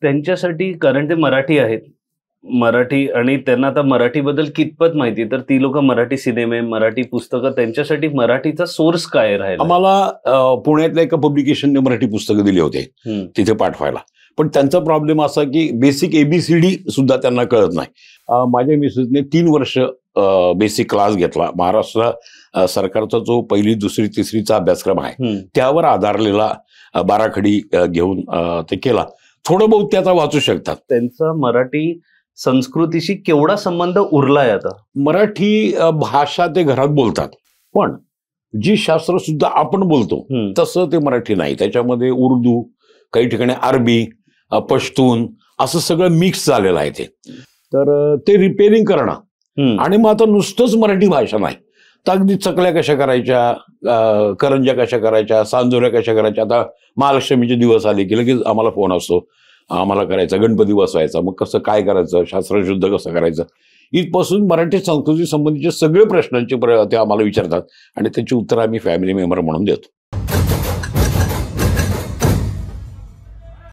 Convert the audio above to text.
त्यांच्यासाठी कारण ते मराठी आहेत. मराठी आणि त्यांना आता मराठीबद्दल कितपत माहिती तर ती लोक मराठी सिनेमे, मराठी पुस्तकं त्यांच्यासाठी मराठीचा सोर्स काय राहिला? आम्हाला पुण्यातल्या एका पब्लिकेशनने मराठी पुस्तकं दिली होते तिथे पाठवायला. पण त्यांचा प्रॉब्लेम असा की बेसिक ABCD सुद्धा त्यांना कळत नाही. माझ्या मिसेसने 3 वर्ष बेसिक क्लास घेतला. महाराष्ट्र सरकारचा जो 1ली, 2री, 3रीचा अभ्यासक्रम आहे त्यावर आधारलेला बाराखडी घेऊन ते केला. थोडं बहुत त्याचा वाचू शकतात. त्यांचा मराठी संस्कृतीशी केवढा संबंध उरलाय आता? मराठी भाषा ते घरात बोलतात, पण जी शास्त्र सुद्धा आपण बोलतो तसं ते मराठी नाही. त्याच्यामध्ये उर्दू, काही ठिकाणी अरबी, पश्तून असं सगळं मिक्स झालेलं आहे ते. तर ते रिपेअरिंग करणं आणि मग आता नुसतंच मराठी भाषा नाही तर अगदी चकल्या कशा करायच्या, करंज्या कशा करायच्या, सांजोऱ्या कशा करायच्या. आता महालक्ष्मीचे दिवस आले की लगेच आम्हाला फोन असतो, आम्हाला करायचा गणपती बसवायचा, मग कसं काय करायचं, शास्त्रशुद्ध कसं करायचं, इथपासून मराठी संस्कृती संबंधीचे सगळे प्रश्नांचे ते आम्हाला विचारतात आणि त्याची उत्तरं आम्ही फॅमिली मेंबर म्हणून देतो.